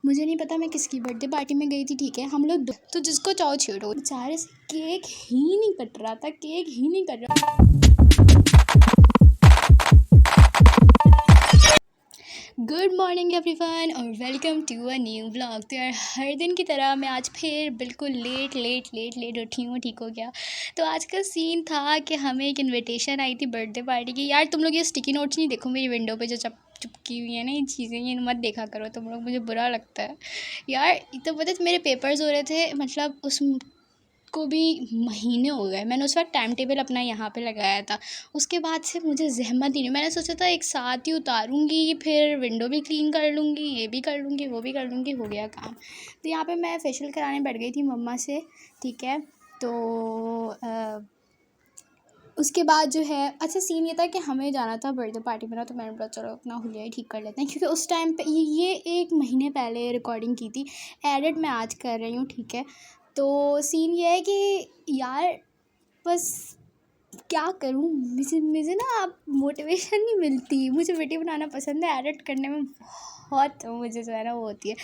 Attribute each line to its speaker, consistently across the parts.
Speaker 1: मुझे नहीं पता मैं किसकी बर्थडे पार्टी में गई थी, ठीक है। हम लोग तो जिसको चाहो छेड़ो, बेचारे से केक ही नहीं कट रहा था, केक ही नहीं कट रहा। गुड मॉर्निंग एवरीवन और welcome to a new vlog. तो यार हर दिन की तरह मैं आज फिर बिल्कुल लेट उठी हूँ, ठीक हो गया। तो आज का सीन था कि हमें एक इनविटेशन आई थी बर्थडे पार्टी की। यार तुम लोग ये स्टिकी नोट्स नहीं देखो मेरी विंडो पे जो चिपकी हुई है ना, ये चीज़ें ये मत देखा करो तुम लोग, मुझे बुरा लगता है यार। तो पता है मेरे पेपर्स हो रहे थे, मतलब उस को भी महीने हो गए। मैंने उस वक्त टाइम टेबल अपना यहाँ पे लगाया था, उसके बाद से मुझे ज़हमत ही नहीं। मैंने सोचा था एक साथ ही उतारूँगी, फिर विंडो भी क्लीन कर लूँगी, ये भी कर लूँगी, वो भी कर लूँगी, हो गया काम। तो यहाँ पे मैं फेशियल कराने बैठ गई थी मम्मा से, ठीक है। तो उसके बाद जो है, अच्छा सीन ये था कि हमें जाना था बर्थडे पार्टी में ना, तो मैंने बोला चलो अपना हुलिया ही ठीक कर लेते हैं, क्योंकि उस टाइम पे ये 1 महीने पहले रिकॉर्डिंग की थी, एडिट मैं आज कर रही हूँ, ठीक है। तो सीन ये है कि यार बस क्या करूँ, मुझे ना अब मोटिवेशन नहीं मिलती। मुझे वीडियो बनाना पसंद है, एडिट करने में बहुत मुझे जो है ना वो होती है।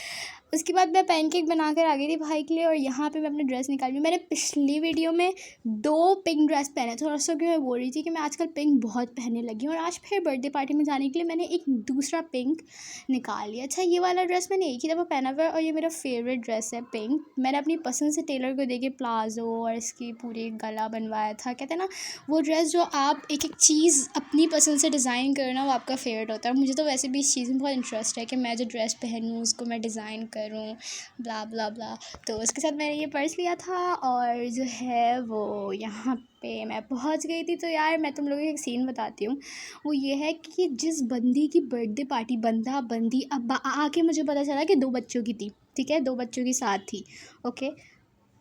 Speaker 1: उसके बाद मैं पैनकेक बना कर आ गई थी भाई के लिए, और यहाँ पे मैं अपनी ड्रेस निकाल रही हूँ। मैंने पिछली वीडियो में 2 पिंक ड्रेस पहने थे, और उसको कि मैं बोल रही थी कि मैं आजकल पिंक बहुत पहनने लगी हूँ, और आज फिर बर्थडे पार्टी में जाने के लिए मैंने एक दूसरा पिंक निकाल लिया। अच्छा ये वाला ड्रेस मैंने एक ही दफ़ा पहना हुआ है, और ये मेरा फेवरेट ड्रेस है पिंक। मैंने अपनी पसंद से टेलर को दे के प्लाजो और इसकी पूरी गला बनवाया था। कहते हैं ना वो ड्रेस जो आप एक एक चीज़ अपनी पसंद से डिज़ाइन करना, वो आपका फेवरेट होता है। मुझे तो वैसे भी इस चीज़ में बहुत इंटरेस्ट है कि मैं जो ड्रेस पहनूँ उसको मैं डिज़ाइन करूँ, ब्ला ब्ला ब्ला। तो उसके साथ मैंने ये पर्स लिया था, और जो है वो यहाँ पे मैं पहुँच गई थी। तो यार मैं तुम लोगों को एक सीन बताती हूँ, वो ये है कि जिस बंदी की बर्थडे पार्टी बंदी अब आके मुझे पता चला कि 2 बच्चों की थी, ठीक है, 2 बच्चों की साथ थी, ओके।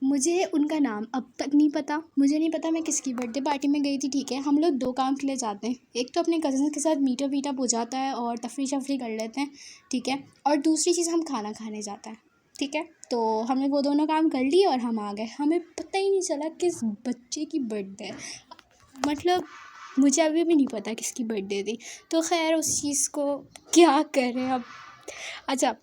Speaker 1: मुझे उनका नाम अब तक नहीं पता, मुझे नहीं पता मैं किसकी बर्थडे पार्टी में गई थी, ठीक है। हम लोग 2 काम के लिए जाते हैं, एक तो अपने कज़न के साथ मीटअप वीटअप हो जाता है और तफरी शफरी कर लेते हैं, ठीक है। और दूसरी चीज़ हम खाना खाने जाते हैं, ठीक है। तो हमने वो दोनों काम कर लिए और हम आ गए। हमें पता ही नहीं चला किस बच्चे की बर्थडे है, मतलब मुझे अभी भी नहीं पता किसकी बर्थडे थी। तो खैर उस चीज़ को क्या करें अब। अच्छा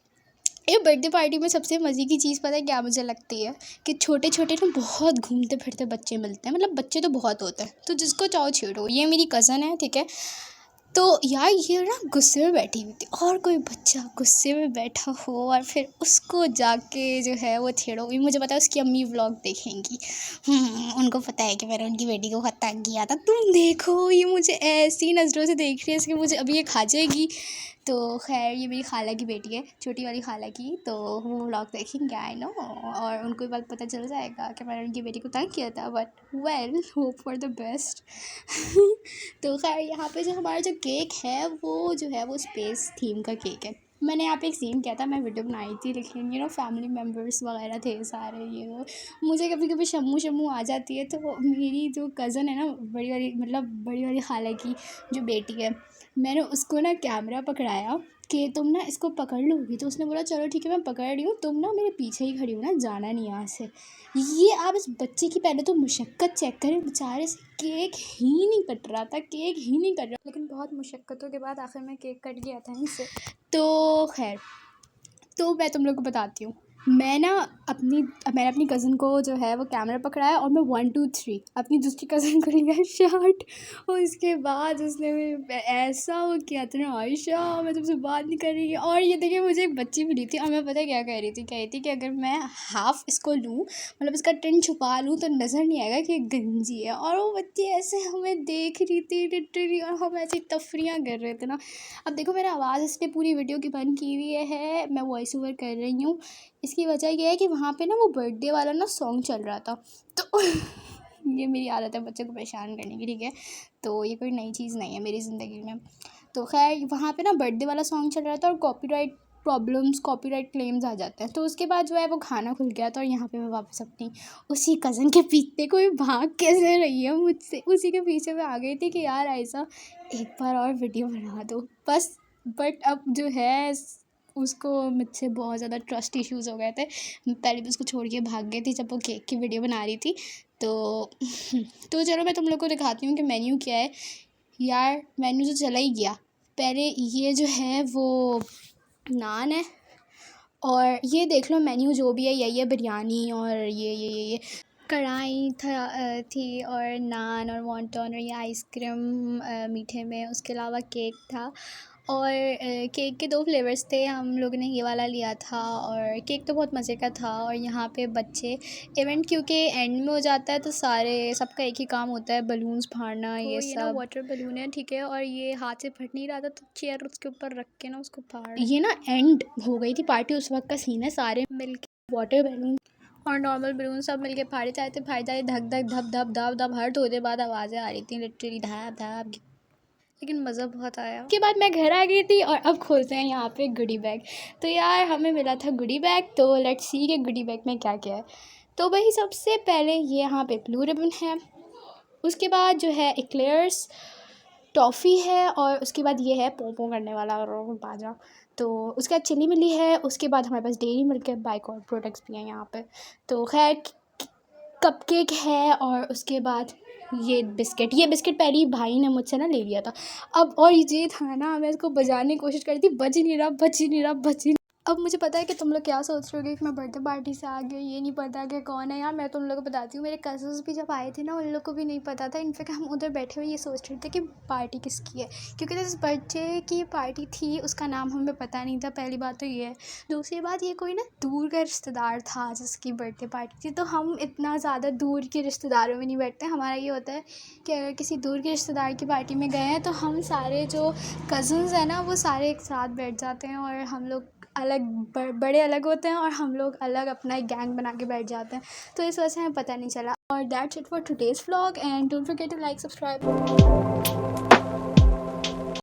Speaker 1: ये बर्थडे पार्टी में सबसे मज़े की चीज़ पता है क्या मुझे लगती है, कि छोटे छोटे ना बहुत घूमते फिरते बच्चे मिलते हैं, मतलब बच्चे तो बहुत होते हैं, तो जिसको चाहो छेड़ो। ये मेरी कज़न है, ठीक है। तो यार ये ना गुस्से में बैठी हुई थी, और कोई बच्चा गुस्से में बैठा हो और फिर उसको जाके जो है वो छेड़ो। ये मुझे पता है उसकी अम्मी व्लॉग देखेंगी, उनको पता है कि मैंने उनकी बेटी को बहुत तंग किया था। तुम देखो ये मुझे ऐसी नज़रों से देख रही है कि मुझे अभी ये खा जाएगी। तो खैर ये मेरी खाला की बेटी है, छोटी वाली खाला की, तो वो व्लॉग देखेंगे आई नो, और उनको ये बात पता चल जाएगा कि मैंने उनकी बेटी को तंग किया था, but well hope for the best. तो खैर यहाँ पे जो हमारा जो केक है वो जो है वो स्पेस थीम का केक है। मैंने यहाँ पे एक सीन किया था, मैं वीडियो बनाई थी, लेकिन फैमिली मेम्बर्स वगैरह थे सारे, ये वो। मुझे कभी कभी शम्मू आ जाती है, तो मेरी जो कज़न है ना, बड़ी वाली खाला की जो बेटी है, मैंने उसको ना कैमरा पकड़ाया कि तुम ना इसको पकड़ लोगी, तो उसने बोला चलो ठीक है मैं पकड़ रही हूँ, तुम ना मेरे पीछे ही खड़ी हो ना, जाना नहीं यहाँ से। ये आप इस बच्चे की पहले तो मुशक्क़त चेक करें, बेचारे से केक ही नहीं कट रहा था, केक ही नहीं कट रहा, लेकिन बहुत मुशक्क़तों के बाद आखिर में केक कट गया था इनसे। तो खैर तो मैं तुम लोग को बताती हूँ, मैंने अपनी कज़न को जो है वो कैमरा पकड़ाया, और मैं 1 2 3 अपनी दूसरी कज़न को लिया शॉट, और उसके बाद उसने ऐसा वो किया था ना, आयशा मैं तुमसे बात नहीं कर रही। और ये देखिए मुझे एक बच्ची मिली थी, और मैं पता क्या कह रही थी कि अगर मैं हाफ़ इसको लूँ, मतलब इसका टिन छुपा लूँ, तो नज़र नहीं आएगा कि गंजी है। और वो बच्ची ऐसे हमें देख रही थी लिटरली, और हम ऐसी तफरियाँ कर रहे थे ना। अब देखो मेरा आवाज़ इसने पूरी वीडियो की बंद की हुई है, मैं वॉइस ओवर कर रही हूँ। इसकी वजह ये है कि वहाँ पे ना वो बर्थडे वाला ना सॉन्ग चल रहा था, तो ये मेरी आदत है बच्चों को परेशान करने की, ठीक है। तो ये कोई नई चीज़ नहीं है मेरी ज़िंदगी में। तो खैर वहाँ पे ना बर्थडे वाला सॉन्ग चल रहा था, और कॉपीराइट क्लेम्स आ जाते हैं। तो उसके बाद जो है वो खाना खुल गया था, और यहाँ पे मैं वापस अपनी उसी कज़न के पीछे, कोई भाग कैसे रही है मुझसे, उसी के पीछे मैं आ गई थी कि यार ऐसा एक बार और वीडियो बना दो बस। बट अब जो है उसको मुझसे बहुत ज़्यादा ट्रस्ट इश्यूज़ हो गए थे। पहले भी उसको छोड़ के भाग गई थी जब वो केक की वीडियो बना रही थी। तो तो चलो मैं तुम लोग को दिखाती हूँ कि मेन्यू क्या है। यार मेन्यू तो चला ही गया। पहले ये जो है वो नान है, और ये देख लो मेन्यू जो भी है यही है, बिरयानी और ये कढ़ाई थी और नान और वॉन्टन और ये आइसक्रीम मीठे में, उसके अलावा केक था और केक के 2 फ्लेवर्स थे, हम लोगों ने ये वाला लिया था और केक तो बहुत मज़े का था। और यहाँ पे बच्चे इवेंट क्योंकि एंड में हो जाता है तो सबका एक ही काम होता है, बलून्स फाड़ना ये सब। ना वाटर बलून है, ठीक है, और ये हाथ से फट नहीं रहा था तो चेयर उसके ऊपर रख के ना उसको फाड़, ये ना एंड हो गई थी पार्टी, उस वक्त का सीन है, सारे मिलके वाटर बलून और नॉर्मल बलून सब मिलके फाड़े जाते धक धक धप धप धप धप, हर थोड़ी देर बाद आवाज़ें आ रही थी लिटरली धप धप, लेकिन मज़ा बहुत आया। उसके बाद मैं घर आ गई थी और अब खोलते हैं यहाँ पे गुडी बैग। तो यार हमें मिला था गुडी बैग, तो लेट्स सी कि गुडी बैग में क्या क्या है। तो भाई सबसे पहले ये यहाँ पे ब्लू रिबन है, उसके बाद जो है एक्लेयर्स टॉफ़ी है और उसके बाद ये है पोंपो करने वाला बाजा, तो उसके बाद चिली मिली है। उसके बाद हमारे पास डेयरी मिल्क के बाइक और प्रोडक्ट्स भी हैं यहाँ पे। तो खैर कपकेक है और उसके बाद ये बिस्किट पहले ही भाई ने मुझसे ना ले लिया था। अब और ये था ना, मैं इसको बजाने की कोशिश कर रही थी, बज ही नहीं रहा। अब मुझे पता है कि तुम लोग क्या सोच रहे होगे कि मैं बर्थडे पार्टी से आ गई, ये नहीं पता कि कौन है। यार मैं तुम लोगों को बताती हूँ, मेरे कज़न्स भी जब आए थे ना, उन लोग को भी नहीं पता था। इनफैक्ट हम उधर बैठे हुए ये सोच रहे थे कि पार्टी किसकी है, क्योंकि जिस बच्चे की पार्टी थी उसका नाम हमें पता नहीं था, पहली बात तो ये है। दूसरी बात, ये कोई ना दूर का रिश्तेदार था जिसकी बर्थडे पार्टी थी, तो हम इतना ज़्यादा दूर के रिश्तेदारों में नहीं बैठते। हमारा ये होता है कि अगर किसी दूर के रिश्तेदार की पार्टी में गए हैं तो हम सारे जो कज़न्स हैं ना वो सारे एक साथ बैठ जाते हैं और हम लोग अलग बड़े अलग होते हैं और हम लोग अलग अपना एक गैंग बना के बैठ जाते हैं, तो इस वजह से हमें पता नहीं चला। और that's it for today's vlog and don't forget to like subscribe.